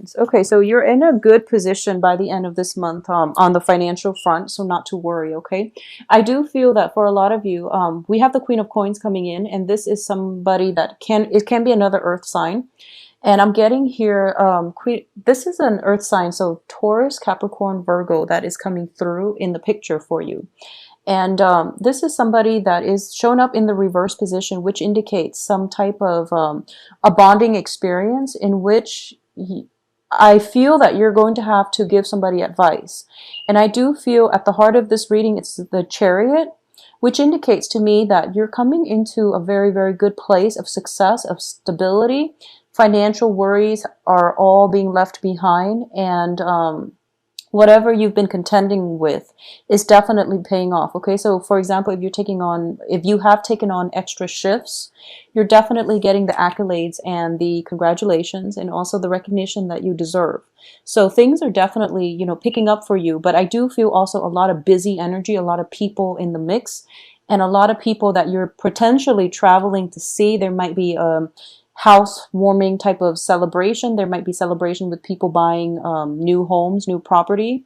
Coins. Okay, so you're in a good position by the end of this month on the financial front, so not to worry, okay? I do feel that for a lot of you, we have the Queen of Coins coming in, and this is somebody that it can be another earth sign. And I'm getting here, this is an earth sign, so Taurus, Capricorn, Virgo that is coming through in the picture for you. And this is somebody that is shown up in the reverse position, which indicates some type of a bonding experience in which I feel that you're going to have to give somebody advice. And I do feel at the heart of this reading, it's the Chariot, which indicates to me that you're coming into a very, very good place of success, of stability. Financial worries are all being left behind, and whatever you've been contending with is definitely paying off. Okay, so for example, if you have taken on extra shifts, you're definitely getting the accolades and the congratulations and also the recognition that you deserve. So things are definitely, picking up for you, but I do feel also a lot of busy energy, a lot of people in the mix, and a lot of people that you're potentially traveling to see. There might be housewarming type of celebration. There might be celebration with people buying new homes, new property.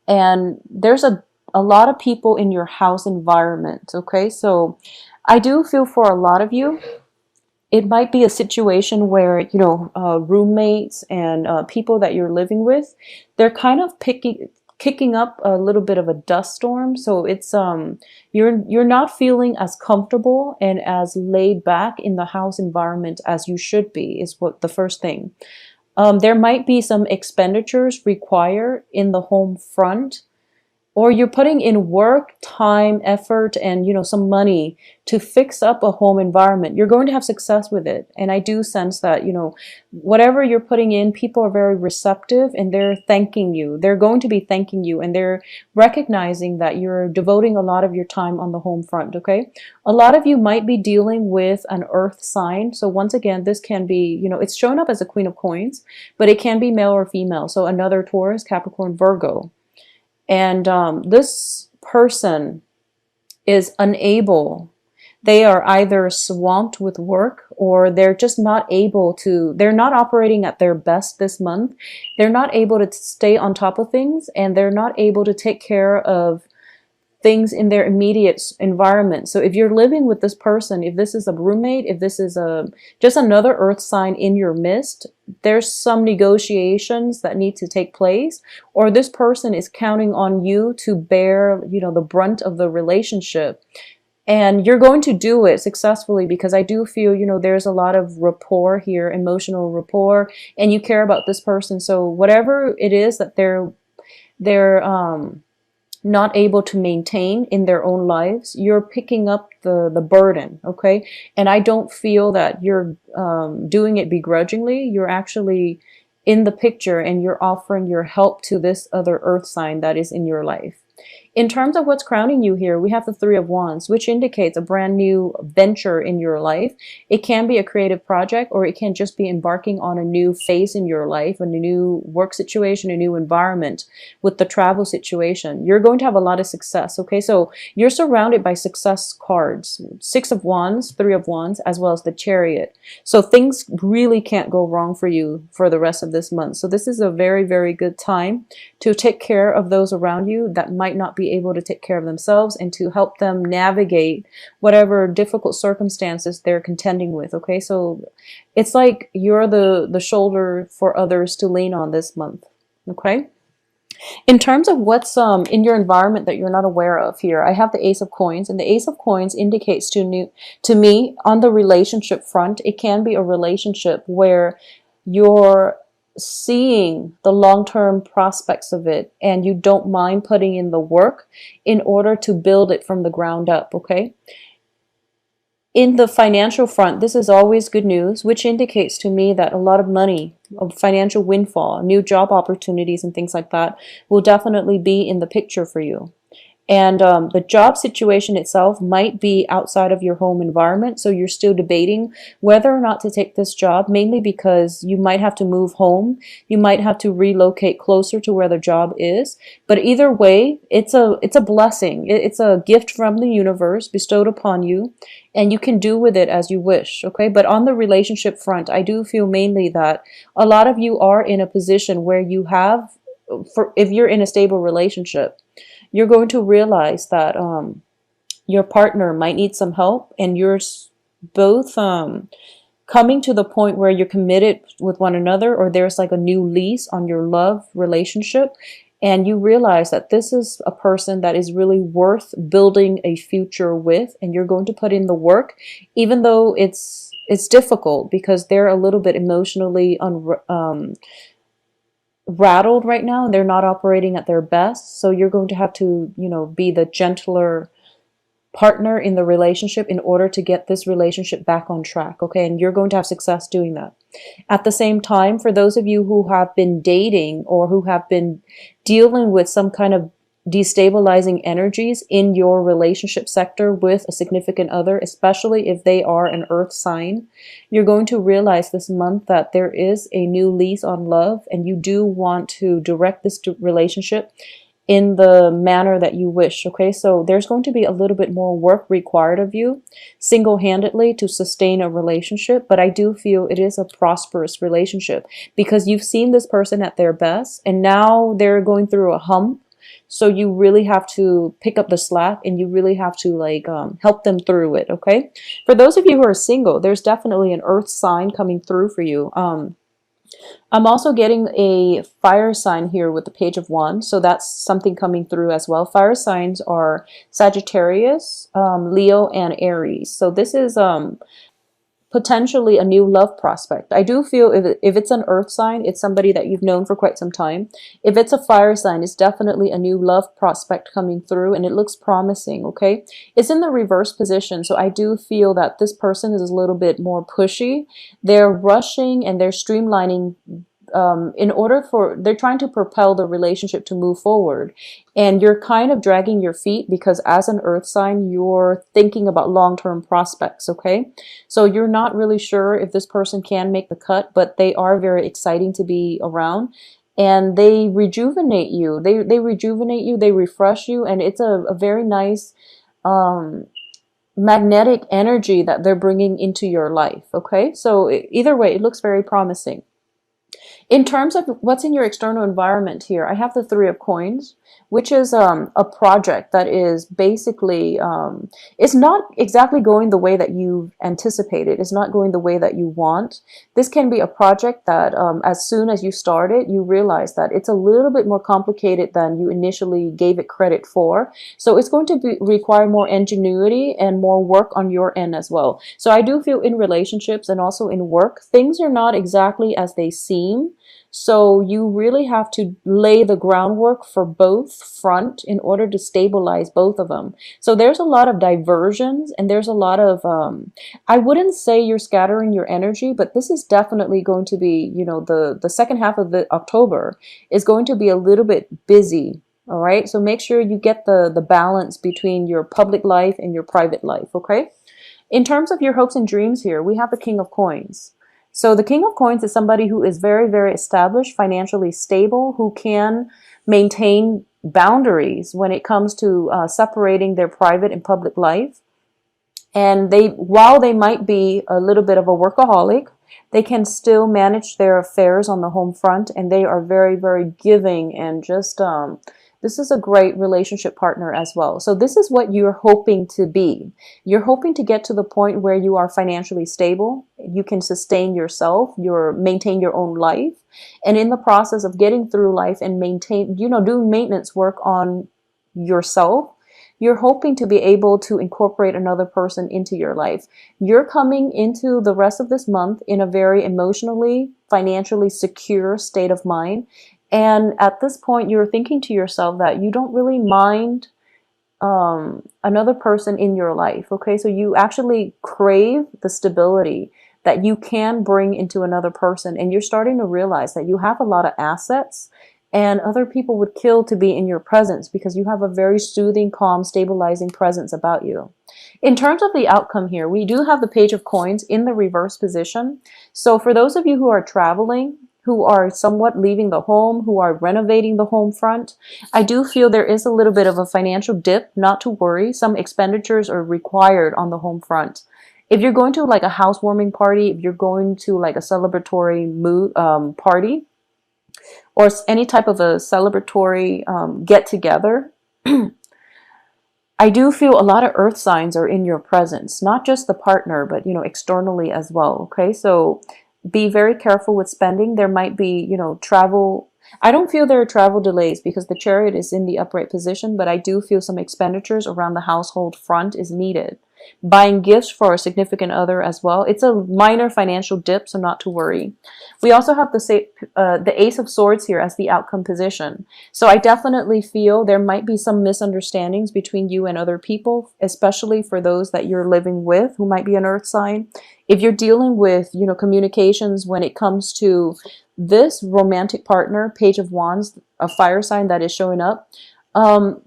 And there's a lot of people in your house environment. Okay, so I do feel for a lot of you, it might be a situation where, roommates and people that you're living with, they're kind of kicking up a little bit of a dust storm. So it's you're not feeling as comfortable and as laid back in the house environment as you should be, is what the first thing. There might be some expenditures required in the home front, or you're putting in work, time, effort, and some money to fix up a home environment. You're going to have success with it. And I do sense that, whatever you're putting in, people are very receptive and they're thanking you. They're going to be thanking you, and they're recognizing that you're devoting a lot of your time on the home front, okay? A lot of you might be dealing with an earth sign. So once again, this can be, it's shown up as a Queen of Coins, but it can be male or female. So another Taurus, Capricorn, Virgo. And this person is unable. They are either swamped with work, or they're just not able to, they're not operating at their best this month. They're not able to stay on top of things, and they're not able to take care of things in their immediate environment. So if you're living with this person, if this is a roommate, if this is just another earth sign in your midst, there's some negotiations that need to take place, or this person is counting on you to bear, the brunt of the relationship. And you're going to do it successfully, because I do feel, there's a lot of rapport here, emotional rapport, and you care about this person. So whatever it is that they're not able to maintain in their own lives, you're picking up the burden, okay? And I don't feel that you're doing it begrudgingly. You're actually in the picture, and you're offering your help to this other earth sign that is in your life. In terms of what's crowning you here, we have the Three of Wands, which indicates a brand new venture in your life. It can be a creative project, or it can just be embarking on a new phase in your life, a new work situation, a new environment with the travel situation. You're going to have a lot of success, okay? So you're surrounded by success cards, Six of Wands, Three of Wands, as well as the Chariot. So things really can't go wrong for you for the rest of this month. So this is a very, very good time to take care of those around you that might not be able to take care of themselves, and to help them navigate whatever difficult circumstances they're contending with, okay? So it's like you're the shoulder for others to lean on this month, okay? In terms of what's in your environment that you're not aware of here, I have the Ace of Coins, and the Ace of Coins indicates to me on the relationship front, it can be a relationship where you're seeing the long-term prospects of it, and you don't mind putting in the work in order to build it from the ground up, okay? In the financial front, this is always good news, which indicates to me that a lot of money, a financial windfall, new job opportunities and things like that will definitely be in the picture for you. And the job situation itself might be outside of your home environment. So you're still debating whether or not to take this job, mainly because you might have to move home. You might have to relocate closer to where the job is. But either way, it's a blessing. It's a gift from the universe bestowed upon you, and you can do with it as you wish. Okay. But on the relationship front, I do feel mainly that a lot of you are in a position where you have, for if you're in a stable relationship, you're going to realize that your partner might need some help, and you're both coming to the point where you're committed with one another, or there's like a new lease on your love relationship, and you realize that this is a person that is really worth building a future with, and you're going to put in the work, even though it's difficult because they're a little bit emotionally rattled right now, and they're not operating at their best. So you're going to have to, be the gentler partner in the relationship in order to get this relationship back on track. Okay. And you're going to have success doing that. At the same time, for those of you who have been dating or who have been dealing with some kind of destabilizing energies in your relationship sector with a significant other, especially if they are an earth sign, you're going to realize this month that there is a new lease on love, and you do want to direct this relationship in the manner that you wish. Okay, so there's going to be a little bit more work required of you single-handedly to sustain a relationship, but I do feel it is a prosperous relationship because you've seen this person at their best, and now they're going through a hump. So you really have to pick up the slack, and you really have to help them through it. Okay. For those of you who are single, there's definitely an earth sign coming through for you. I'm also getting a fire sign here with the Page of Wands. So that's something coming through as well. Fire signs are Sagittarius, Leo, and Aries. So this is potentially a new love prospect. I do feel if it's an earth sign, it's somebody that you've known for quite some time. If it's a fire sign, it's definitely a new love prospect coming through, and it looks promising. Okay. It's in the reverse position. So I do feel that this person is a little bit more pushy. They're rushing and they're streamlining they're trying to propel the relationship to move forward. And you're kind of dragging your feet because as an earth sign, you're thinking about long-term prospects. Okay. So you're not really sure if this person can make the cut, but they are very exciting to be around, and they rejuvenate you. They rejuvenate you. They refresh you. And it's a very nice, magnetic energy that they're bringing into your life. Okay. So either way, it looks very promising. In terms of what's in your external environment here, I have the Three of Coins, which is a project that is basically, it's not exactly going the way that you anticipated. It's not going the way that you want. This can be a project that as soon as you start it, you realize that it's a little bit more complicated than you initially gave it credit for. So it's going to require more ingenuity and more work on your end as well. So I do feel in relationships and also in work, things are not exactly as they seem. So you really have to lay the groundwork for both front in order to stabilize both of them. So there's a lot of diversions, and there's a lot of, I wouldn't say you're scattering your energy, but this is definitely going to be, the second half of the October is going to be a little bit busy. All right. So make sure you get the balance between your public life and your private life. Okay. In terms of your hopes and dreams here, we have the King of Coins. So the King of Coins is somebody who is very, very established, financially stable, who can maintain boundaries when it comes to separating their private and public life. And while they might be a little bit of a workaholic, they can still manage their affairs on the home front, and they are very, very giving, and just this is a great relationship partner as well. So this is what you're hoping to be. You're hoping to get to the point where you are financially stable. You can sustain yourself, maintain your own life. And in the process of getting through life and doing maintenance work on yourself, you're hoping to be able to incorporate another person into your life. You're coming into the rest of this month in a very emotionally, financially secure state of mind. And at this point, you're thinking to yourself that you don't really mind another person in your life. Okay, so you actually crave the stability that you can bring into another person. And you're starting to realize that you have a lot of assets and other people would kill to be in your presence because you have a very soothing, calm, stabilizing presence about you. In terms of the outcome here, we do have the Page of Coins in the reverse position. So for those of you who are traveling, who are somewhat leaving the home, who are renovating the home front, I do feel there is a little bit of a financial dip. Not to worry, some expenditures are required on the home front. If you're going to like a housewarming party, if you're going to like a celebratory mood, party, or any type of a celebratory get together, I do feel a lot of earth signs are in your presence, not just the partner, but, you know, externally as well. Okay. So be very careful with spending. There might be, you know, travel. I don't feel there are travel delays because the Chariot is in the upright position, but I do feel some expenditures around the household front is needed. Buying gifts for a significant other as well. It's a minor financial dip, so not to worry. We also have the Ace of Swords here as the outcome position. So I definitely feel there might be some misunderstandings between you and other people, especially for those that you're living with who might be an earth sign. If you're dealing with, you know, communications when it comes to this romantic partner, Page of Wands, a fire sign that is showing up,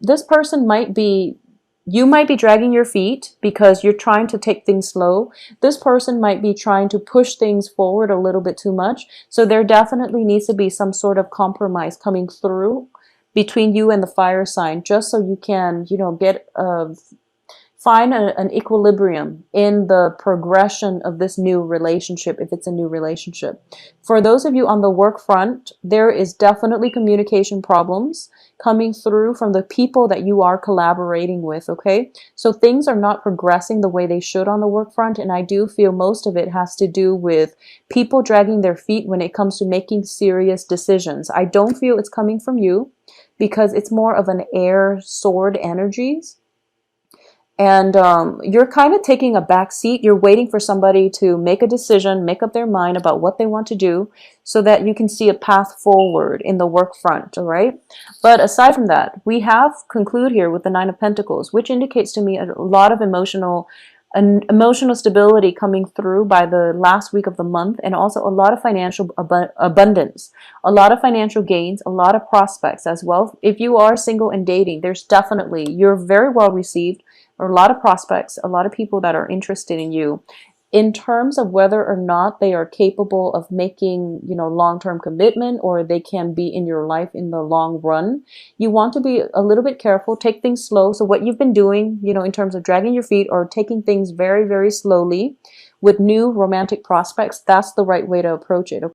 this person might be, you might be dragging your feet because you're trying to take things slow. This person might be trying to push things forward a little bit too much. So there definitely needs to be some sort of compromise coming through between you and the fire sign, just so you can, you know, get find an equilibrium in the progression of this new relationship, if it's a new relationship. For those of you on the work front, there is definitely communication problems coming through from the people that you are collaborating with, okay? So things are not progressing the way they should on the work front, and I do feel most of it has to do with people dragging their feet when it comes to making serious decisions. I don't feel it's coming from you because it's more of an air sword energies. And you're kind of taking a back seat. You're waiting for somebody to make a decision, make up their mind about what they want to do so that you can see a path forward in the work front, all right? But aside from that, we have conclude here with the Nine of Pentacles, which indicates to me a lot of emotional stability coming through by the last week of the month, and also a lot of financial abundance, a lot of financial gains, a lot of prospects as well. If you are single and dating, there's definitely, you're very well received, or a lot of prospects, a lot of people that are interested in you. In terms of whether or not they are capable of making, you know, long-term commitment, or they can be in your life in the long run, you want to be a little bit careful, take things slow. So what you've been doing, you know, in terms of dragging your feet or taking things very, very slowly with new romantic prospects, that's the right way to approach it.